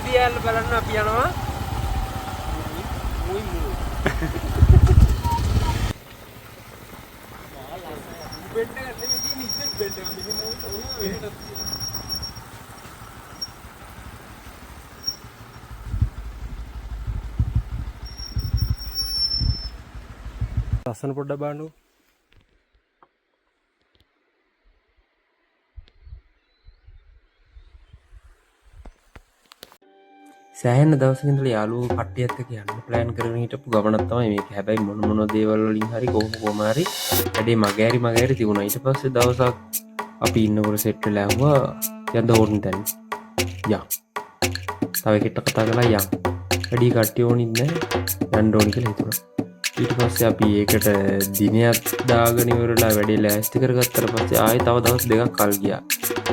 දියල්ල බලන්න අපි යනවා. මුයි මුයි. බෙඩ් එක නෙමෙයි තියෙන්නේ ඉස්සෙත් බෙඩ් එක මෙහෙම වෙහෙට. ලස්සන පොඩ්ඩක් බලන්නකෝ. සෑහෙන දවසක ඉඳලා යාළුවෝ කට්ටියත් එක්ක යන්න ප්ලෑන් කරගෙන හිටපු ගමනක් තමයි මේක. හැබැයි මොන දේවල් වලින් හරි කොහොම හරි වැඩේ මගහැරි තිබුණා. ඊට පස්සේ දවසක් අපි ඉන්නකොට සෙට් වෙලා ආවා යන්න ඕනේ දැන්. යා. තව එකට කතා කරලා යන්න. වැඩි කට්ටිය ඕනිත් නැහැ. යන්න ඕනි කියලා හිතුණා. ඊට පස්සේ අපි ඒකට දිනයක් දාගෙන ඉවරලා වැඩේ ලෑස්ති කරගත්තට පස්සේ ආයෙ තව දවස් දෙකක් කල් ගියා.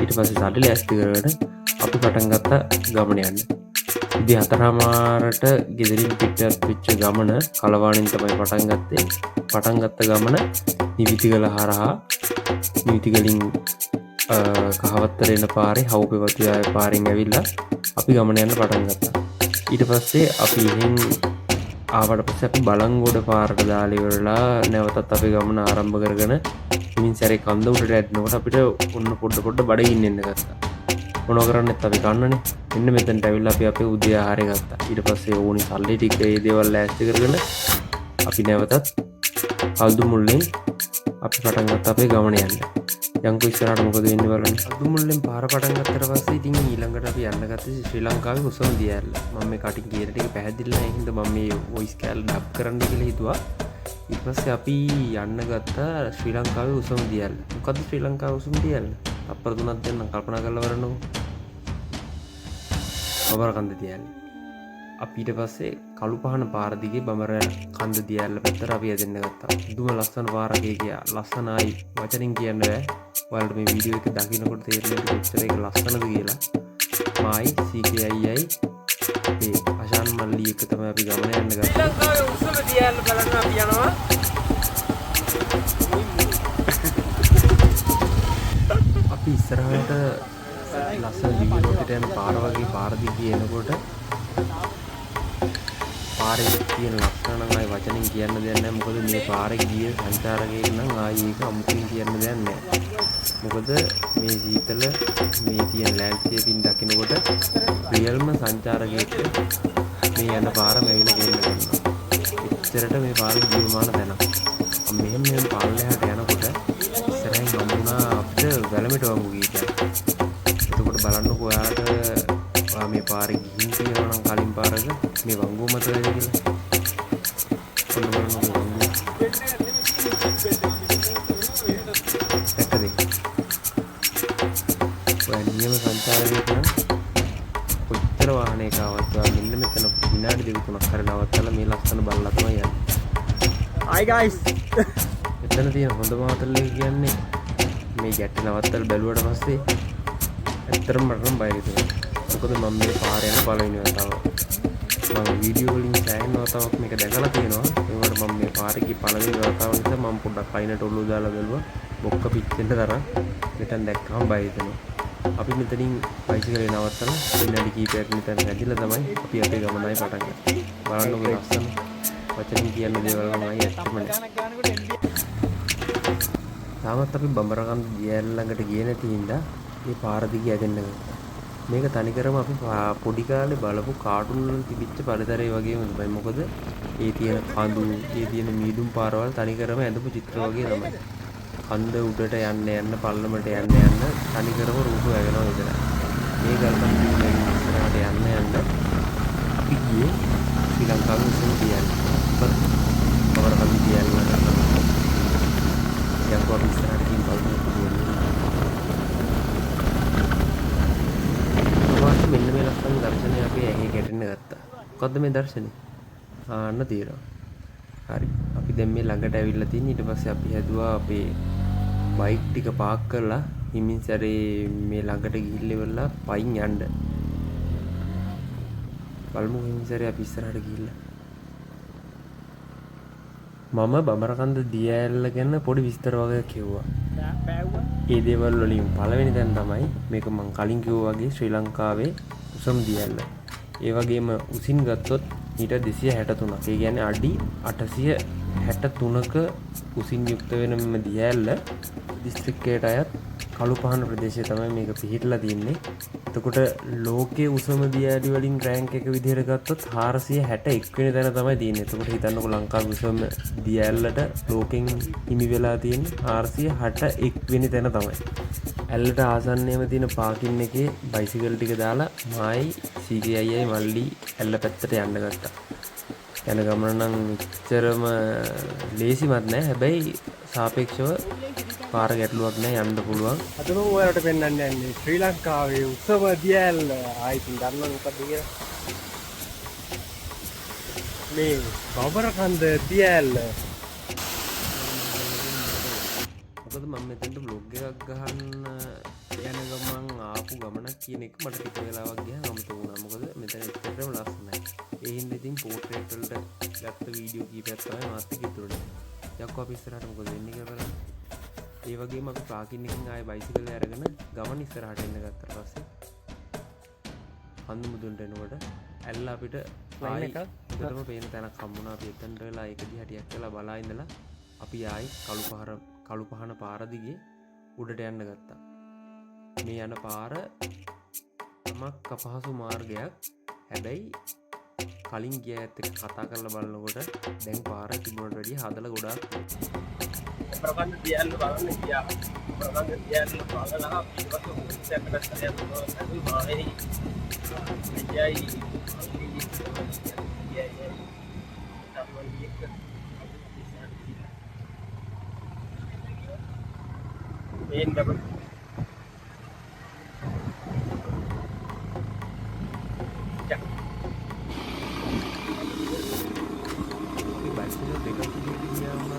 ඊට පස්සේ සල්ලි ලෑස්ති කරගෙන අපි පටන් ගත්තා ගමන යන්න. ඉතින් 4:00ට ගෙදරින් පිටත් වෙච්ච ගමන කලවාණින් තමයි පටන් ගත්තේ. පටන් ගත්ත ගමන නිවිතිගල හරහා නිවිතිගලින් කහවත්තර එන පාරේ හවුපෙවතියාය පාරෙන් ඇවිල්ලා අපි ගමන යන්න පටන් ගත්තා. ඊට පස්සේ අපි එහෙන් ආවට පස්සේ අපි බලංගොඩ පාරට දාලා ඉවරලා නැවතත් අපි ගමන ආරම්භ කරගෙන ඉතින් සැරේ කන්ද උඩට ඇද්දනකොට අපිට ඔන්න පොඩ බඩගින්න එන්න ගත්තා. මොනව කරන්නේත් අපි කන්නනේ. මෙන්න මෙතනට ඇවිල්ලා අපි අපේ උදේ ආහාරය ගත්තා. ඊට පස්සේ ඕනි සල්ලි ටික ඒ දේවල් ලෑස්ති කරගෙන අපි නැවතත් අල්දු මුල්ලෙන් අපි පටන් ගත්තා අපේ ගමන යන්න. යන්කෝ ඉස්සරහට මොකද වෙන්නේ බලන්න. අල්දු මුල්ලෙන් පාර පටන් ගත්තට පස්සේ ඉතින් ඊළඟට අපි යන්න ගත්තේ ශ්‍රී ලංකාවේ හුසම දියැල්ල. මම මේ කටින් කියන ටික පැහැදිලි නැහැ. හින්දා මම මේ වොයිස් කැල් ඩබ් කරන්න කියලා හිතුවා. ඊට පස්සේ අපි යන්න ගත්තා ශ්‍රී ලංකාවේ හුසම දියැල්ල. මොකද්ද ශ්‍රී ලංකාවේ හුසම දියැල්ල? අපර තුනක් දෙන්න කල්පනා කරලා බලන්නකෝ. බඹර කන්ද දියැල්ල. අපි ඊට පස්සේ කළු පහන පාර දිගේ බඹර කන්ද දියැල්ල පැත්තට අපි යදෙන්න ගත්තා. දුම ලස්සන පාරක් ගියා. ලස්සනයි වචනින් කියන්න බෑ. ඔයාලට මේ වීඩියෝ එක දකින්නකොට තේරෙන්නේ කොච්චර ඒක ලස්සනද කියලා. මායි CKIයි මේ අෂාන් මල්ලි එක තමයි අපි ගමන යන්න ගත්තේ. ශ්‍රී ලංකාවේ උසම දියැල්ල බලන්න අපි යනවා. අපි ඉස්සරහට ලස්සන දිවි රෝඩට යන පාර වගේ පාර දිගේ එනකොට පාරේ තියෙන ලස්සන නම් ආයි වචනෙන් කියන්න දෙයක් නැහැ. මොකද මේ පාරේ ගිය සංචාරකයෙක් නම් ආයි ඒක අමුතුවෙන් කියන්න දෙයක් නැහැ. මොකද මේ සීතල මේ තියෙන ලෑන්ඩ්ස්කේපින් දකිනකොට රියල්ම සංචාරකයෙක් මේ යන පාරම ඇවිල්ලා ගෙන්න ගන්නවා. එච්චරට මේ පාරේ ජීවමාන තැනක්. මෙහෙම පාරලයට යනකොට ඉස්සරහින් හම්බුණා අපිට වැලමිට වංගු ගීතයක්. එතකොට බලන්නකෝ ඔයාලට ඔයා මේ පාරේ ගිහින් තියෙනවා නම් කලින් පාරක මේ වංගුව මතකද කියලා. ඔන්න බලන්නකෝ වංගුව. දැක්කද? ඔය නියම සංචාරකයෙක් නම් කොච්චර වාහනයක ආවත් ඔයා මෙන්න මෙතන විනාඩි දෙක තුනක් හරි නවත්තලා මේ ලස්සන බලලා තමයි යන්නේ. Hi guys. එතන තියෙන හොඳම හෝටල් එක කියන්නේ මේ ගැටේ නවත්තලා බැලුවට පස්සේ ඇත්තටම මට නම් බය හිතුණා. මොකද මම මේ පාරේ යන පළවෙනි වතාව. මම වීඩියෝ වලින් සෑහෙන වතාවක් මේක දැකලා තියෙනවා. ඒකට මම මේ පාරේ ගිය පළවෙනි වතාව නිසා මම පොඩ්ඩක් පයින්ට ඔළුව දාලා බැලුවා. බොක්ක පිච්චෙන්න තරම් මෙතන දැක්කම බය හිතෙනවා. අපි මෙතනින් බයිසිකලේ නවත්තලා විනාඩි කිහිපයක් මෙතන ඇදිලා තමයි අපි අපේ ගමනයි පටන් ගත්තේ. බලන්නකෝ ලස්සන වචනින් කියන්න දේවල් නම් ආයි ඇත්තම නැහැ. තාමත් අපි බඹරකන්ද දියැල්ල ළඟට ගියේ නැති හින්දා මේ පාර දිගේ ඇදෙන්න ගත්තා. මේක තනිකරම අපි පොඩි කාලේ බලපු කාටුන් වල තිබිච්ච පරිසරය වගේම තමයි. මොකද ඒ තියෙන කඳු, ඒ තියෙන මීදුම් පාරවල් තනිකරම ඇඳපු චිත්‍ර වගේ තමයි. කන්ද උඩට යන්න පල්ලමට යන්න තනිකරම රූප වැගෙනවා විතරයි. මේ ගල්කන් දිගේ ඉස්සරහට යන්න අපි ගියේ ශ්‍රී ලංකාවේ උසම දියැල්ල. බඹරකන්ද දියැල්ල ළඟට. යකෝ අපි ඉස්සරහට ගිහින් බලමු. මෙන්න මේ ලස්සන දර්ශනය අපි ඇහි ගැටෙන්න ගත්තා. මොකද්ද මේ දර්ශනේ? ආන්න තියෙනවා. හරි. අපි දැන් මේ ළඟට ඇවිල්ලා තින්නේ. ඊට පස්සේ අපි හැදුවා අපේ බයික් ටික පාක් කරලා හිමින් සැරේ මේ ළඟට ගිහිල්ලා ඉවරලා පයින් යන්න. බලමු හිමින් සැරේ අපි ඉස්සරහට ගිහිල්ලා. මම බඹරකන්ද දියැල්ල ගැන පොඩි විස්තර වගේ කිව්වා. ඒ දේවල් වලින් පළවෙනි දැන් තමයි මේක මම කලින් කිව්වා වගේ ශ්‍රී ලංකාවේ උසම දියැල්ල. ඒ වගේම උසින් ගත්තොත් මීටර් 263ක්. ඒ කියන්නේ අඩි 863ක උසින් යුක්ත වෙන මෙම දියඇල්ල දිස්ත්‍රික්කයට අයත් කළුපහන ප්‍රදේශයේ තමයි මේක පිහිටලා තියෙන්නේ. එතකොට ලෝකයේ උසම දියඇලි වලින් රෑන්ක් එක විදිහට ගත්තොත් 461 වෙනි තැන තමයි තියෙන්නේ. එතකොට හිතන්නකෝ ලංකාවේ උසම දියඇල්ලට ලෝකෙන් හිමි වෙලා තියෙන්නේ 461 වෙනි තැන තමයි. ඇල්ලට ආසන්නයේම තියෙන පාකින් එකේ බයිසිකල් ටික දාලා මායි CKI මල්ලි ඇල්ල පැත්තට යන්න ගත්තා. යන ගමන නම් එච්චරම ලේසිමත් නෑ. හැබැයි සාපේක්ෂව පාර ගැටලුවක් නෑ, යන්න පුළුවන්. අද මම ඔයාලට පෙන්වන්න යන්නේ ශ්‍රී ලංකාවේ උසම දියඇල්ල. ආයිත් දන්නවද මොකක්ද කියලා? මේ බබරකන්ද දියඇල්ල. මොකද මම මෙතනට vlog එකක් ගහන්න යන ගමන් ආපු ගමනක් කියන එක මට ටික වෙලාවක් ගියාම අමතක වුණා. මොකද මෙතන ඇත්තටම ලස්සනයි. ඒ හින්දා ඉතින් පෝට්‍රේට් වලට ගත්ත වීඩියෝ කීපයක් තමයි මාත් එක්ක ඉතුරුනේ. යක්කෝ අපි ඉස්සරහට මොකද වෙන්නේ කියලා බලන්න. ඒ වගේම අපි පාකින් එකකින් ආයේ බයිසිකල් අරගෙන ගමන් ඉස්සරහට එන්න ගත්තා. පස්සේ හන්දු මුදුන්ට එනකොට ඇල්ල අපිට ලයින් එකක් හොඳටම පේන තැනක් හම්බුණා. අපි එතනට වෙලා ඒක දිහා ටිකක් වෙලා බලා ඉඳලා අපි ආයි කළු පහන පාර දිගේ උඩට යන්න ගත්තා. මේ යන පාර තමක් අපහසු මාර්ගයක්. හැබැයි කලින් ගිය ඇත්ත එක්ක කතා කරලා බලනකොට දැන් පාර තිබුණට වැඩිය හදලා ගොඩාක් ප්‍රකන්ද දියඇල්ල බලන්න ගියා. ප්‍රකන්ද දියඇල්ල බලලා ඊට පස්සේ උත්සාහකට යනවා. අපි මානේ main double ya ini bicycle dekat dia mana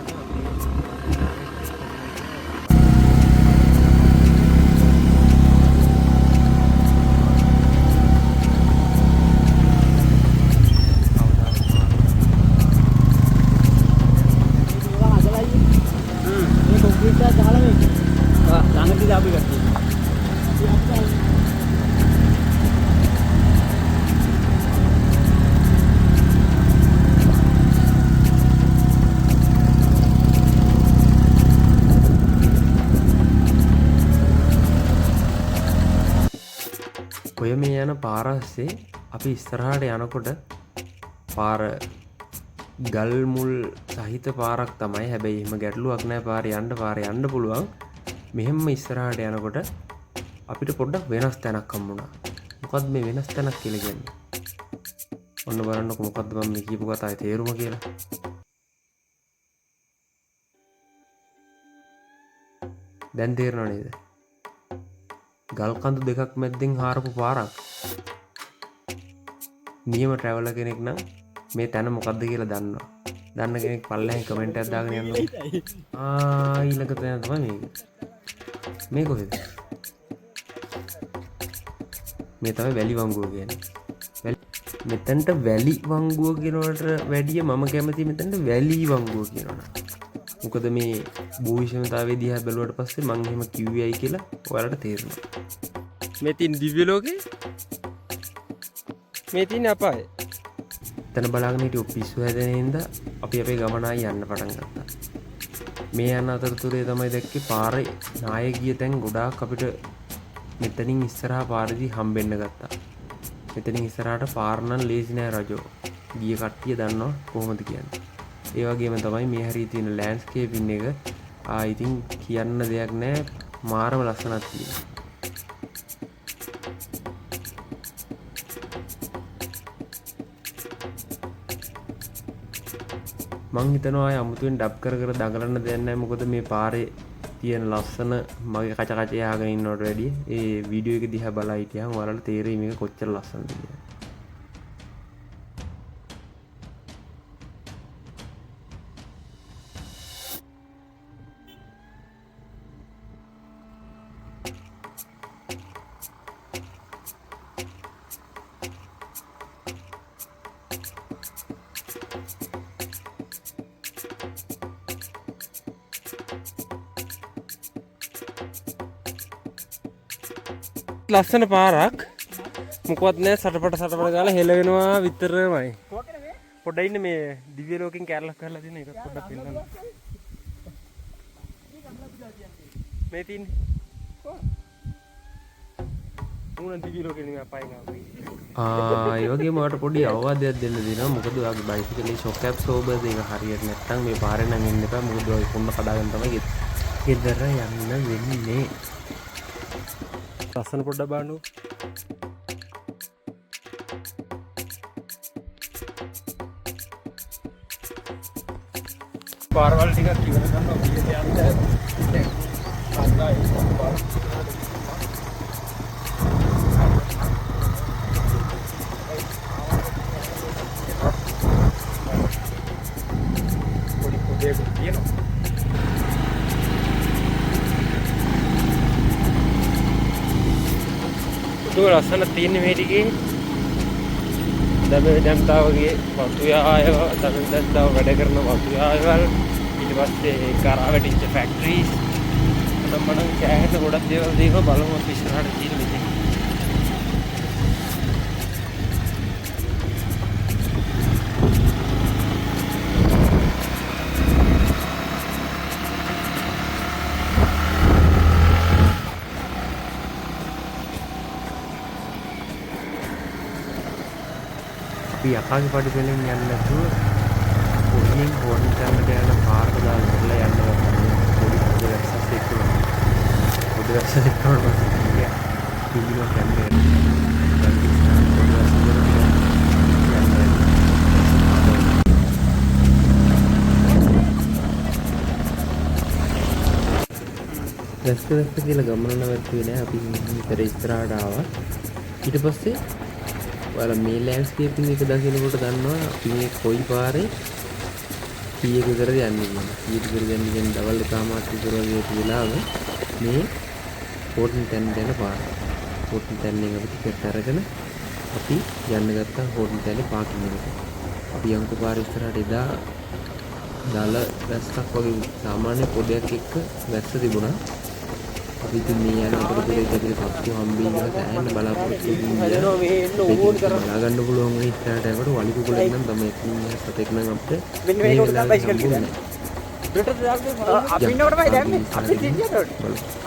ඔය මේ යන පාරස්සේ අපි ඉස්සරහට යනකොට පාර ගල් මුල් සහිත පාරක් තමයි. හැබැයි එහෙම ගැටලුවක් නැහැ. පාරේ යන්න පුළුවන්. මෙහෙම ඉස්සරහට යනකොට අපිට පොඩ්ඩක් වෙනස් තැනක් හම්බුණා. මොකද්ද මේ වෙනස් තැනක් කියලා කියන්නේ? ඔන්න බලන්නකො මොකද්ද මම මේ කියපු කතාවේ තේරුම කියලා. දැන් තේරෙනව නේද? ගල් කඳු දෙකක් මැද්දෙන් හාරපු පාරක්. නියම ට්‍රැවලර් කෙනෙක් නම් මේ තැන මොකද්ද කියලා දන්නවා. දන්න කෙනෙක් පල්ලෙහාන් කමෙන්ට් එකක් දාගෙන යන්න. ඊළඟ තැන තමයි මේක. මේ කොහෙද? මේ තමයි වැලි වංගුව කියන්නේ. මෙතනට වැලි වංගුව කියනවට වැඩිය මම කැමති මෙතනට වැලි වංගුව කියනවා. මොකද මේ භූවිෂමතාවය දිහා බැලුවට පස්සේ මම එහෙම කිව්වයි කියලා ඔයාලට තේරෙනවා. මේ තින් දිව්‍ය ලෝකේ මේ තින් අපාය. එතන බලාගෙන හිටියෝ පිස්සු හැදෙන හින්දා අපි අපේ ගමන ආයි යන්න පටන් ගත්තා. මේ යන අතරතුරේ තමයි දැක්කේ පාරේ නාය ගිය තැන් ගොඩාක් අපිට මෙතනින් ඉස්සරහා පාරේදී හම්බෙන්න ගත්තා. මෙතනින් ඉස්සරහට පාර නම් ලේසි නෑ රජෝ. ගිය කට්ටිය දන්නවා කොහොමද කියන්නේ. ඒ වගේම තමයි මේ හරිය තියෙන ලෑන්ඩ්ස්කේපින් එක. ඉතින් කියන්න දෙයක් නෑ. මාරම ලස්සනක් තියෙනවා. මං හිතනවා ආය අමුතුවෙන් ඩබ් කර දඟලන්න දෙයක් නැහැ. මොකද මේ පාරේ තියෙන ලස්සන මගේ කච කච යහගෙන ඉන්නවට වැඩිය ඒ වීඩියෝ එක දිහා බලා හිටියම ඔයාලට තේරෙයි මේක කොච්චර ලස්සනද කියලා. ලස්සන පාරක් මොකවත් නෑ සටපට ගාලා හෙලවෙනවා විතරමයි. පොඩ්ඩක් ඉන්න මේ දිව්‍ය ලෝකෙන් කැරලක් කරලා තියෙන එක පොඩ්ඩක් පෙන්නන්න. මේ තින්නේ. උණන් දිව්‍ය ලෝකෙ නෙමෙයි අපයින් ආවේ. ඒ වගේම මට පොඩි අවවාදයක් දෙන්න දෙනවා. මොකද ඔයාගේ බයිසිකලේ ෂොක් ඇබ්සෝබර්ස් එක හරියට නැත්නම් මේ පාරේ නම් එන්න එපා. මොකද ඔය කොන්න කඩාගෙන තමයි ගෙදර යන්න වෙන්නේ. ලස්සන පොඩ්ඩක් බලන්න. පාරවල් ටිකක් ඉවර කරනවා පිටියට යන්න. අග්ගායි පොඩි පොඩේක තියෙනවා. දුර ලස්සන තියෙන්නේ මේ ටිකේ. දැම්තාවගේ වතු යායව දැම්තාව වැඩ කරන වතු යායවල් ඊට පස්සේ කරා වැටිච්ච ෆැක්ටරිස් මම කෑහට ගොඩක් දේවල් දෙනවා බලමු අපි ඉස්සරහට තියෙන විදිහ. අපි යකාගේ පඩි පෙලෙන් යන්නේ නැතුව පොඩියෙන් හොන් කරන්නට යන පාරක දාලා ඉඳලා යන්න ගත්තා. පොඩි වැස්සක් එක්කම. පොඩි වැස්සක් එක්කම ගියා. කිවිලෝ කැම්බේ. වැස්ස කියලා ගමන නවත්තුවේ නෑ. අපි ඉතර ඉස්සරහට ආවා. ඊට පස්සේ ඔයාලා මේ ලෑන්ඩ්ස්කේපින් එක දකිනකොට දන්නවා අපි මේ කොයි පාරේ කීයක විතරද යන්නේ කියලා. කීයක විතරද යන්නේ කියන්නේ දවල් එකමාරක් විතර වගේ වෙලාව මේ හෝටල් තැන්න යන පාර. හෝටල් තැන්නෙන් අපි ටිකට් අරගෙන අපි යන්න ගත්තා හෝටල් තැන්නේ පාකින් එකට. අපි යන්කු පාර ඉස්සරහට එදා දල වැස්සක් වගේ සාමාන්‍ය පොඩයක් එක්ක වැස්ස තිබුණා. අපි ඉතින් මේ යන අතරතුරේ අපිට සත්තු හම්බෙන්න තැන්න බලාපොරොත්තු වෙනවා. බලා ගන්න පුළුවන් වෙන ඉස්සරහට යනකොට වලි කුකුලෙක් නම් තමයි ඉන්නේ සතෙක් නම් අපිට මෙන්න මේකට තමයි බයිසිකල් කියන්නේ. අපි ඉන්නකොටමයි දැම්මේ. අපි තියනකොට.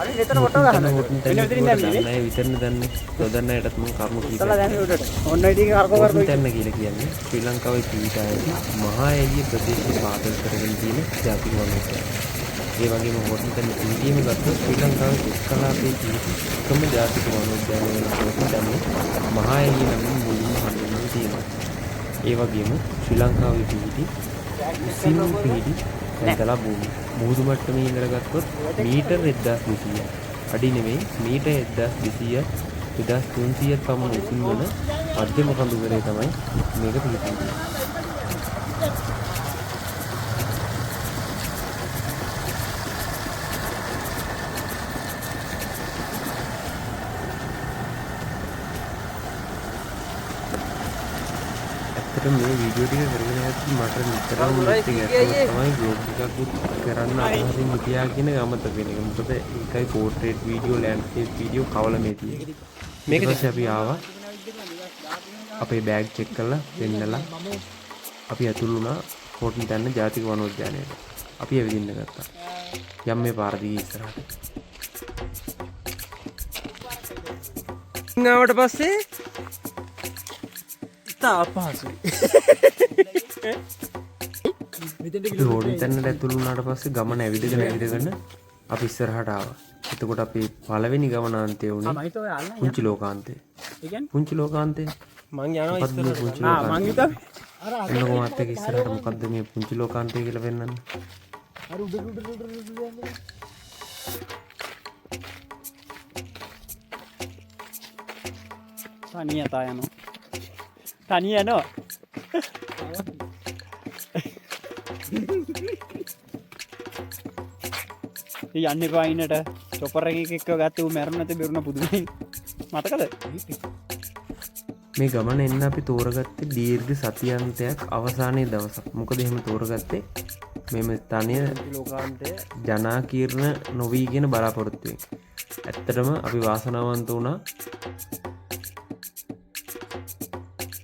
අපි මෙතන ෆොටෝ ගහනවා. මෙන්න මෙතනින් දැම්මේ. නෑ විතරනේ දැම්මේ. සෝදන්නයටත් මම කර්ම කීපයක්. ඔතලා දැම්මේ උඩට. ඔන්න ඉතින් කරකෝ තැන්න කියලා කියන්නේ ශ්‍රී ලංකාවේ පීඩායදී මහා එළිය ප්‍රදේශයේ පාදල් කරගෙන තියෙන ජාතික වනෝත්සවය. ඒ වගේම හොටල් තැන්න පීඩියම ගත්තොත් ශ්‍රී ලංකාවේ දුක්කලාපේ එකම ජාතික වනෝද්‍යානය වෙන හොටල් තැන්න මහා එළිය නම් මුලින්ම හඳුන්වලා තියෙනවා. ඒ වගේම ශ්‍රී ලංකාවේ පීඩි උසින් පීඩි තැන්තලා භූමිය. මුහුදු මට්ටමේ ඉඳලා ගත්තොත් මීටර් 1200ක්. අඩි නෙමෙයි මීටර් 1200ක් 2300ක් පමණ උසින් වන මධ්‍යම කඳුකරේ තමයි මේක පිහිටන්නේ. මේ වීඩියෝ ටික කරගෙන යද්දි මට නිතරම මේක තමයි බ්ලොග් එකක් කරන්න අදහසින් හිටියා කියන ගමත වෙන එක. මොකද ඒකයි පෝට්‍රේට් වීඩියෝ ලෑන්ඩ්ස්කේප් වීඩියෝ කවල මේ තියෙන්නේ. මේක දැන් අපි ආවා. අපේ බෑග් චෙක් කරලා දෙන්නලා අපි ඇතුළු වුණා හෝටල් තැන්න ජාතික වනෝද්‍යානයට. අපි ඇවිදින්න ගත්තා. යම් මේ පාර දිගේ ඉස්සරහට. ආවට පස්සේ අපහසුයි. හෝටල් තැන්නට ඇතුළු වුණාට පස්සේ ගමන ඇවිදගෙන අපි ඉස්සරහට ආවා. එතකොට අපි පළවෙනි ගමනාන්තය උනේ පුංචි ලෝකාන්තය. පුංචි ලෝකාන්තය මං යනවා ඉස්සරහට. මං හිතා එන්නකො මාත් එක්ක ඉස්සරහට මොකද්ද මේ පුංචි ලෝකාන්තය කියලා පෙන්නන්න. අර උඩ තනිය තා යනවා. තනිය යනවා. යන්න එපා ඉන්නට චොපර් එකක් එක්ක ගත්තේ ඌ මැරුණ නැති බෙරුණ පුදුමයි. මතකද? මේ ගමන එන්න අපි තෝරගත්තේ දීර්ඝ සතියන්තයක් අවසානයේ දවසක්. මොකද එහෙම තෝරගත්තේ මෙම ස්ථානීය ලෝකාන්තය ජනාකීර්ණ නොවී කියන බලාපොරොත්තුවෙන්. ඇත්තටම අපි වාසනාවන්ත වුණා.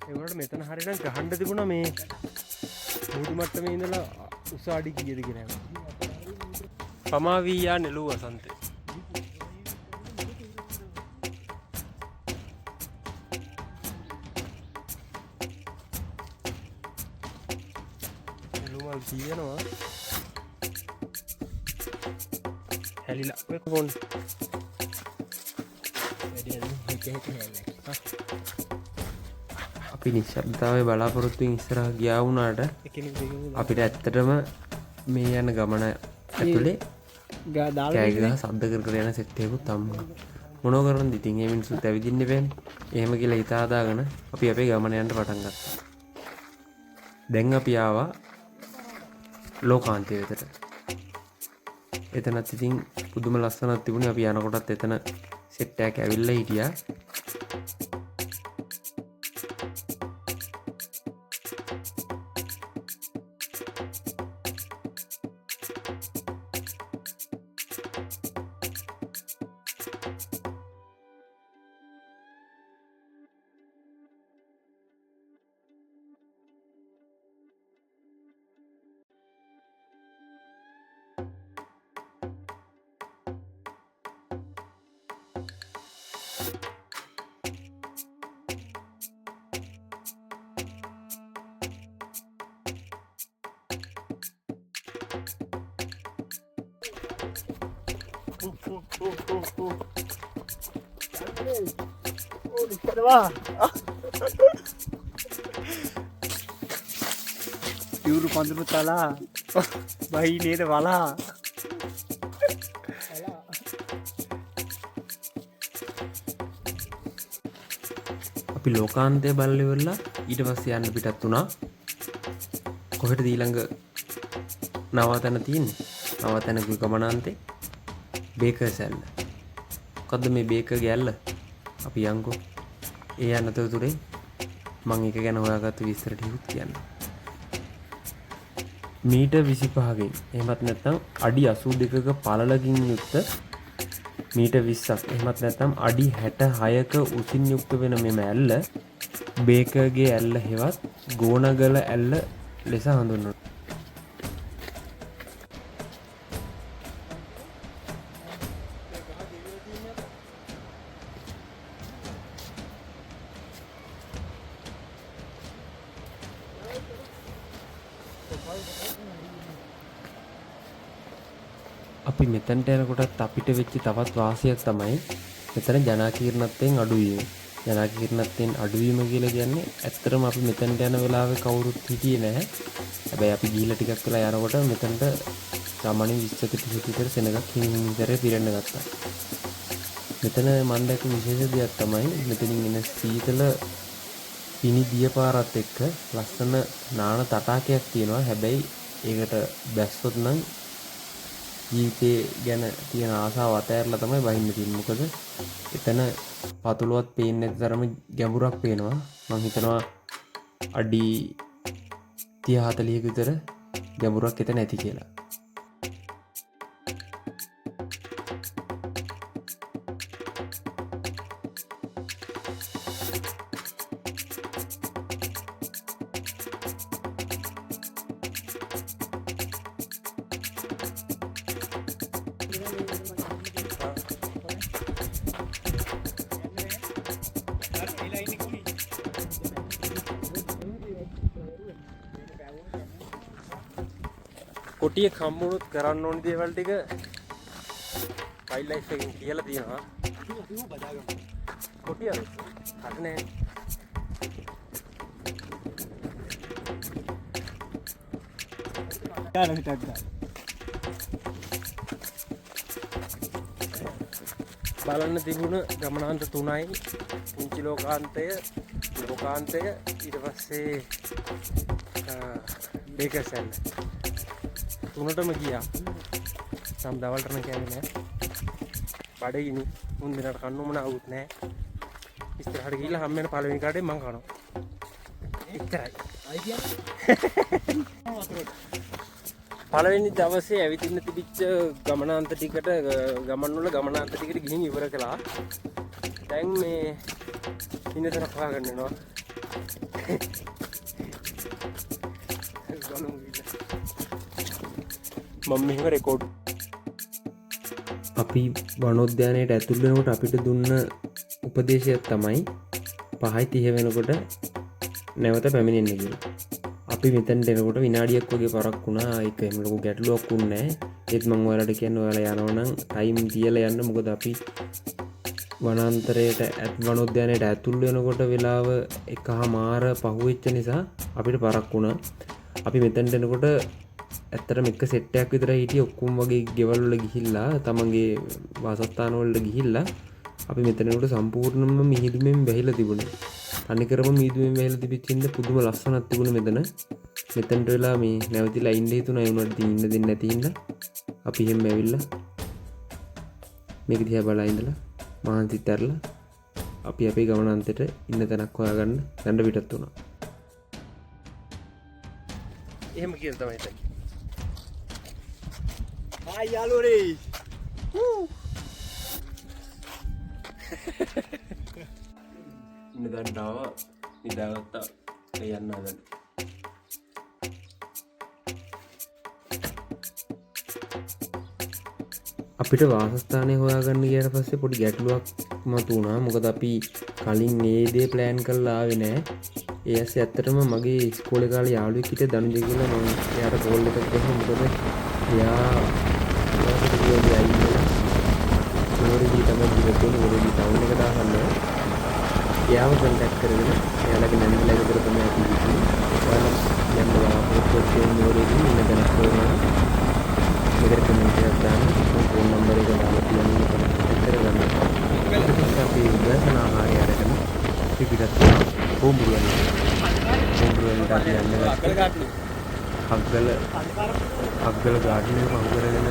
ඒකට මෙතන හරිනම් ගහන්න තිබුණා මේ මුහුදු මට්ටමේ ඉඳලා උස අඩි කීයද කියලා. පමා වී යා නෙළුව වසන්තේ. නෙළුවල් තියෙනවා. හැලිලා ඔය කොන් අපි නිශ්ශබ්දතාවය බලාපොරොත්තුෙන් ඉස්සරහ ගියා වුණාට අපිට ඇත්තටම මේ යන ගමන ඇතුලේ කෑගහ සද්ද කර යන සෙට් එකකුත් හම්බුණා. මොනව කරන්නද ඉතින් මේ මිනිස්සුත් ඇවිදින්න බෑනේ. එහෙම කියලා හිත හදාගෙන අපි අපේ ගමන යන්න පටන් ගත්තා. දැන් අපි ආවා ලෝකාන්තය වෙතට. එතනත් ඉතින් පුදුම ලස්සනක් තිබුණේ. අපි යනකොටත් එතන සෙට් එකක් ඇවිල්ලා හිටියා. ඉවුරු පඳුරු තලා බයි නේද වලා අපි ලෝකාන්තය බලලා ඉවරලා ඊට පස්සේ යන්න පිටත් වුණා. කොහෙටද ඊළඟ නවතන තියෙන්නේ? නවතනකුයි ගමනාන්තේ බේකර්ස් ඇල්ල. මොකද්ද මේ බේකර්ගේ ඇල්ල? අපි යන්කෝ. ඒ යන්නතොරතුරේ මම එක ගැන හොයාගත්ත විස්තර ටිකක් කියන්න. මීටර් 25කින් එහෙමත් නැත්නම් අඩි 82ක පළලකින් යුක්ත මීටර් 20ක් එහෙමත් නැත්නම් අඩි 66ක උසින් යුක්ත වෙන මෙම ඇල්ල බේකර්ගේ ඇල්ල හෙවත් ගෝනගල ඇල්ල ලෙස හඳුන්වනවා. අපි මෙතනට යනකොටත් අපිට වෙච්ච තවත් වාසියක් තමයි මෙතන ජනාකීර්ණත්වයෙන් අඩුවීම. ජනාකීර්ණත්වයෙන් අඩුවීම කියලා කියන්නේ ඇත්තටම අපි මෙතනට යන වෙලාවේ කවුරුත් හිටියේ නැහැ. හැබැයි අපි ගිහිල්ලා ටිකක් වෙලා යනකොට මෙතනට සාමාන්‍යයෙන් 20ක 30ක විතර සෙනගක් හිමිතරේ පිරෙන්න ගත්තා. මෙතන මම දැක්ක විශේෂ දෙයක් තමයි මෙතනින් එන සීතල පිනි දියපාරත් එක්ක ලස්සන නාන තටාකයක් තියෙනවා. හැබැයි ඒකට බැස්සොත් නම් ජීවිතේ ගැන තියෙන ආසාව අතහැරලා තමයි බහින්න තියෙන්නේ. මොකද එතන පතුලවත් පේන්නේ නැති තරම ගැඹුරක් පේනවා. මම හිතනවා අඩි 30 40ක විතර ගැඹුරක් එතන ඇති කියලා. කොටිය කම්මුණුත් කරන්න ඕනි දේවල් ටික වයිල්ඩ් ලයිෆ් එකෙන් කියලා තියෙනවා. කොටිය හරිනේ. බලන්න තිබුණ ගමනාන්ත 3යි. පුංචි ලෝකාන්තය, ලෝකාන්තය, ඊට පස්සේ බේකර්ස් ඇල්ල. තුනටම ගියා. සම් දවල්ට නම් කෑවේ නෑ. බඩගිනි මුන් දිනට කන්න මොන අවුත් නෑ. ඉස්සරහට ගිහිල්ලා හැම වෙන පළවෙනි කාටේ මං කනවා. එච්චරයි. අය කියන්නේ. පළවෙනි දවසේ ඇවිදින්න තිබිච්ච ගමනාන්ත ටිකට ගමන් වල ගමනාන්ත ටිකට ගිහින් ඉවර කළා. දැන් මේ ඉන්නතර හොයාගන්න යනවා. මම මෙහෙම රෙකෝඩ් අපි වනෝද්‍යානයට ඇතුල් වෙනකොට අපිට දුන්න උපදේශයක් තමයි 5:30 වෙනකොට නැවත පැමිණෙන්න කියලා. අපි මෙතනට එනකොට විනාඩියක් වගේ පරක් වුණා. ඒක එහෙම ලොකු ගැටලුවක් වුණේ නැහැ. ඒත් මම ඔයාලට කියන්නේ ඔයාලා යනවා නම් ටයිම් තියලා යන්න. මොකද අපි වනාන්තරයට වනෝද්‍යානයට ඇතුල් වෙනකොට වෙලාව 1:00 පහුවෙච්ච නිසා අපිට පරක් වුණා. අපි මෙතනට එනකොට ඇත්තටම එක සෙට් එකක් විතර හිටියේ. ඔක්කොම වගේ ගෙවල් වල ගිහිල්ලා තමන්ගේ වාසස්ථාන වලට ගිහිල්ලා අපි මෙතන එනකොට සම්පූර්ණයෙන්ම මිහිදුමෙන් වැහිලා තිබුණේ. තනිකරම මිහිදුමෙන් වැහිලා තිබිච්ච හින්දා පුදුම ලස්සනක් තිබුණේ මෙතන. මෙතනට වෙලා මේ නැවතිලා ඉන්න හිතුණා. ඒ උනට ඉන්න දෙන්නේ නැති හින්දා අපි එහෙම ඇවිල්ලා මේක දිහා බලා ඉඳලා මහන්සිත් ඇරලා අපි අපේ ගමන අන්තයට ඉන්න තැනක් හොයාගන්න යන්න පිටත් වුණා. එහෙම කියලා තමයි හිතන්නේ. ආයි යාළුවනේ. ඉන්න දැන් ආවා නිදාගත්තා. යන්න හදන්න. අපිට වාසස්ථානය හොයාගන්න ගියට පස්සේ පොඩි ගැටලුවක් මතුවුණා. මොකද අපි කලින් මේ දේ ප්ලෑන් කරලා ආවේ නෑ. ඒ ඇස්සේ ඇත්තටම මගේ ඉස්කෝලේ කාලේ යාළුවෙක් හිටිය දනුජ කියලා මම එයාට කෝල් එකක් ගහුවා. මොකද එයා ඉන්නවා මොරේදී තමයි ජීවත් වෙන්නේ. මොරේදී ටවුන් එක දාගන්න. එයාව කන්ටැක්ට් කරගෙන එයාලගේ නැන්දලා ගෙදර තමයි අපි ඉන්නේ. ඔයාලා යන්න බලාපොරොත්තු වෙන මොරේදී ඉන්න දැනක් හොයනවා. මෙතන කමෙන්ට් එකක් දාන්න. ෆෝන් නම්බර් එක දාලා තියන්න කන්ටැක්ට් කරගන්න. ඊට අපි උදෑසන ආහාරය අරගෙන පිටිපස්සට බෝම්බුරුවන. බෝම්බුරුවනට අපි යන්න ගත්තා. හග්ගල ගාඩන් එක පහු කරගෙන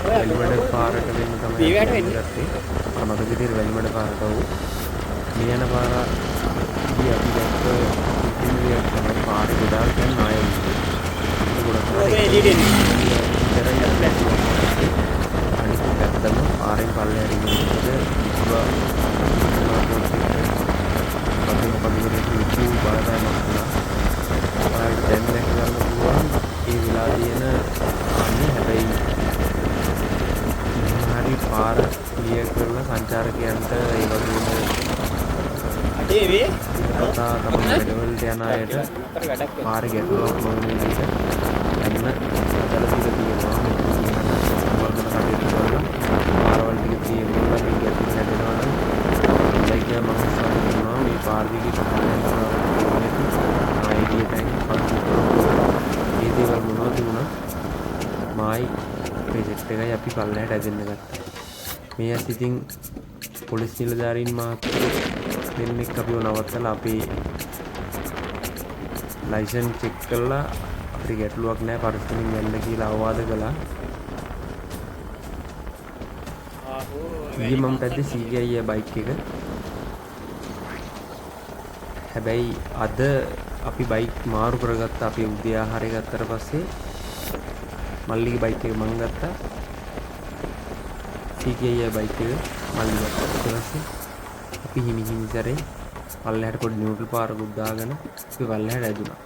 වැලිමඩ පාරට වෙන්න තමයි ගත්තේ. මට විදිහට වැලිමඩ පාරට වූ මේ යන පාර ඉතින් අපි දැක්ක ඉතින් තමයි පාරේ ගොඩාක් යන ආයෙ අනිත් පාරෙන් පල්ලෙහාට ඉන්නකොට ඉස්සුවා බලපෑමක් වුණා. ඔයාලට දැන් දැක ගන්න පුළුවන් ඒ වෙලා තියෙන අනේ හැබැයි හරි පාර ක්ලියර් කරලා සංචාරකයන්ට ඒ වගේම අඩේ වේ කතා තමයි වැඩවලට යන අයට පාරේ ගැටලුවක් නොවන විදිහට යන්න හදලා තියෙනවා. වර්ධන කටයුතු කරලා පාරවල් ටික තියෙනවා මේ ගැටලු නැගෙනවා නම් ලයික් මම හිතනවා මේ පාර දිගේ තමයි ආයිඩිය ටැග් ඒ දේවල් මොනවද වුණා මායි ප්‍රොජෙක්ට් එකයි අපි පල්ලෙහාට ඇදෙන්න ගත්තා. මේ ඇස් ඉතින් පොලිස් නිලධාරීන් මහත්තුරු දෙන්නෙක් අපිව නවත්තලා අපේ ලයිසන් චෙක් කරලා අපිට ගැටලුවක් නැහැ පරිස්සමින් යන්න කියලා අවවාද කළා. ඊයේ මම පැත්තේ CGI බයික් එක. හැබැයි අද අපි බයික් මාරු කරගත්තා. අපි උදේ ආහාරය ගත්තට පස්සේ මල්ලිගේ බයික් එක මම ගත්තා. CGI බයික් එක මල්ලි ගත්තා. ඊට පස්සේ අපි හිමි සැරේ පල්ලෙහාට පොඩි නියුට්‍රල් පාරකුත් දාගෙන අපි පල්ලෙහාට ඇදුනා.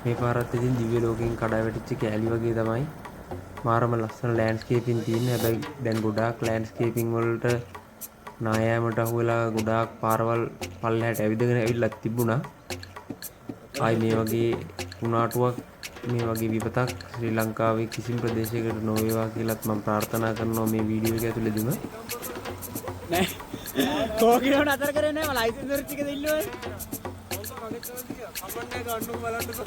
මේ පාරත් ඉතින් දිව්‍ය ලෝකෙන් කඩා වැටිච්ච කෑලි වගේ තමයි. මාරම ලස්සන ලෑන්ඩ්ස්කේපින් තියෙන්නේ. හැබැයි දැන් ගොඩාක් ලෑන්ඩ්ස්කේපින් වලට නායෑමට අහුවෙලා ගොඩාක් පාරවල් පල්ලෙහාට ඇවිදගෙන ඇවිල්ලා තිබුණා. ආයි මේ වගේ කුණාටුවක් මේ වගේ විපතක් ශ්‍රී ලංකාවේ කිසිම ප්‍රදේශයකට නොවේවා කියලාත් මම ප්‍රාර්ථනා කරනවා මේ වීඩියෝ එක ඇතුළේදීම. නෑ කෝකිනෝ නතර කරේ නෑ. මම ලයිසන්ස් වල ටික දෙන්න ඕනේ. කමන්නේ ගන්නු බලන්නකො.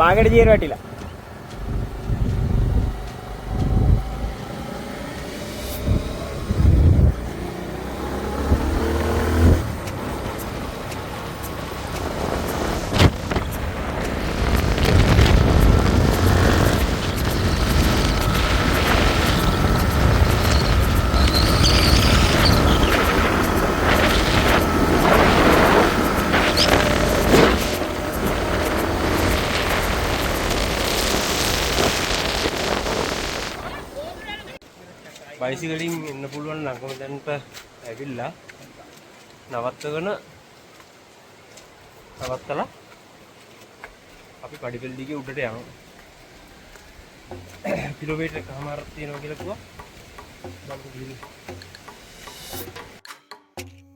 පාගට ජීර වැටිලා. බයිසිකලින් එන්න පුළුවන් ළඟම තැනට ඇවිල්ලා නවත්තගෙන නවත්තලා අපි පඩිපෙළදිගේ උඩට යනවා. කිලෝමීටර් එකමාරක් තියෙනවා කියලා කිව්වා.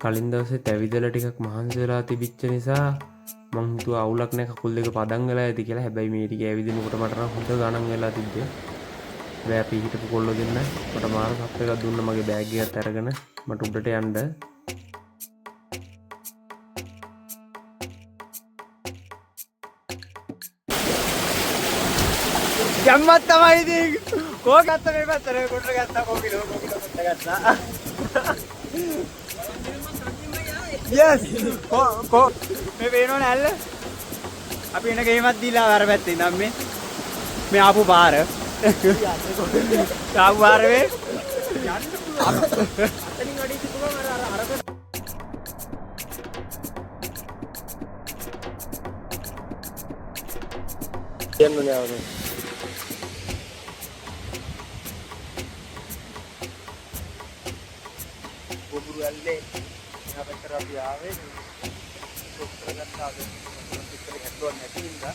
කලින් දවසේ ඇවිදලා ටිකක් මහන්සි වෙලා තිබිච්ච නිසා මං හිතුවා අවුලක් නැහැ කකුල් දෙක පදම් වෙලා ඇති කියලා. හැබැයි මේ ටික ඇවිදිනකොට මට නම් හොඳ ගණන් වෙලා තිබ්බේ. හැබැයි අපි හිටපු කොල්ලෝ දෙන්න මට මාර සප් එකක් දුන්න මගේ බෑග් එකත් අරගෙන මට උඩට යන්න. ජම්මත් තමයි ඉතින්. කෝ ගත්ත මේ පැත්තට කොට ගත්තා කෝකිලෝ කොට ගත්තා. yes කෝ මේ වෙනෝ නැල්ල. අපි එන ගේමක් දීලා අර පැත්තේ ඉඳන් මේ ආපු පාර. ආපු පාර වේ. යන්න පුළුවන්. අතනින් වැඩි තිබුණා අර යන්න නෑ. ගොබුරු ඇල්ලේ එහා පැත්තට අපි ආවේ උත්තර ගත්තා අද උත්තර හැදුවා නැති හින්දා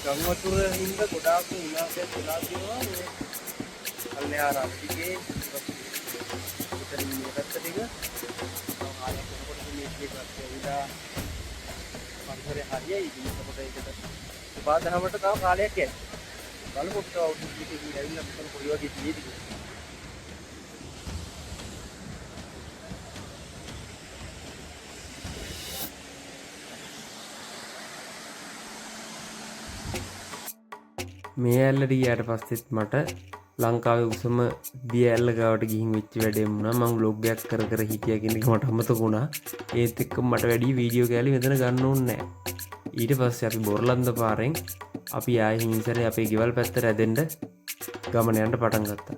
ගංගතුර හින්දා ගොඩාක් විනාශයක් වෙලා තියෙනවා මේ අල්ලේ ආරම්භිකේ උත්තරින් මේ පැත්ත ටික ආයෙත් කොටකොට මේ එකක් ඇවිලා පරිසරය හරියයි ඉතින් ඒකට ඒකට බාධාවට තව කාලයක් යයි බලමුත් අවුරුදු දෙකකින් ඇවිල්ලා මොකද කොයි වගේ තියෙයිද කියලා. මේ ඇල්ලට ගියාට පස්සෙත් මට ලංකාවේ උසම දිය ඇල්ල ගාවට ගිහින් වෙච්ච වැඩේ වුණා. මම vlog එකක් කර කර හිටියා කියන එක මට අමතක වුණා. ඒත් එක්ක මට වැඩි වීඩියෝ කෑලි මෙතන ගන්න ඕනේ නැහැ. ඊට පස්සේ අපි බොරලන්ද පාරෙන් අපි ආයෙ හිංසරේ අපේ ගෙවල් පැත්තට ඇදෙන්න ගමන යන්න පටන් ගත්තා.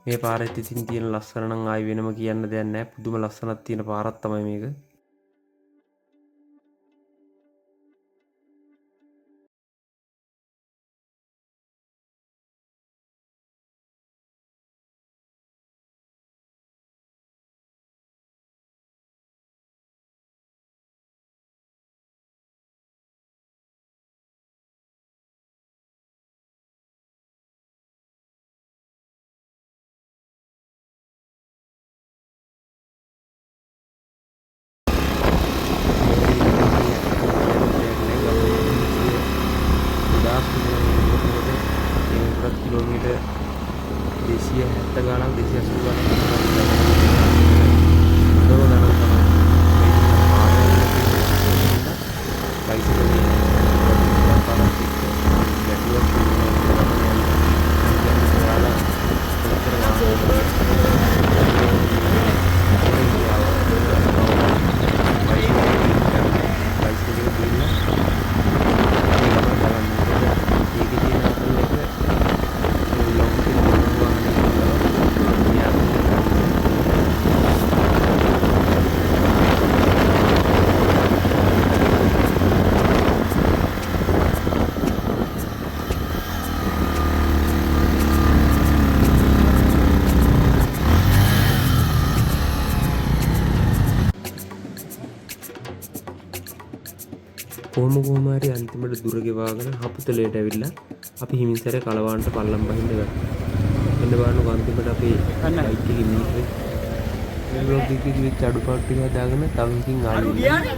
මේ පාරෙත් ඉතින් තියෙන ලස්සන නම් ආයෙ වෙනම කියන්න දෙයක් නැහැ. පුදුම ලස්සනක් තියෙන පාරක් තමයි මේක. කිලෝමීටර් 270 ගානක් 280 කොහොම හරි අන්තිමට දුර ගෙවාගෙන හපුතලයට ඇවිල්ලා අපි හිමින්සරේ කලවාන්ට පල්ලම් බහින්න ගත්තා. එන්න බලන්න අන්තිමට අපි බයික් එකේ මිනිස්සු මේ බ්ලොග් එකේ කිව්ව අඩුපාඩු ටික හදාගෙන තව එකකින් ආයෙ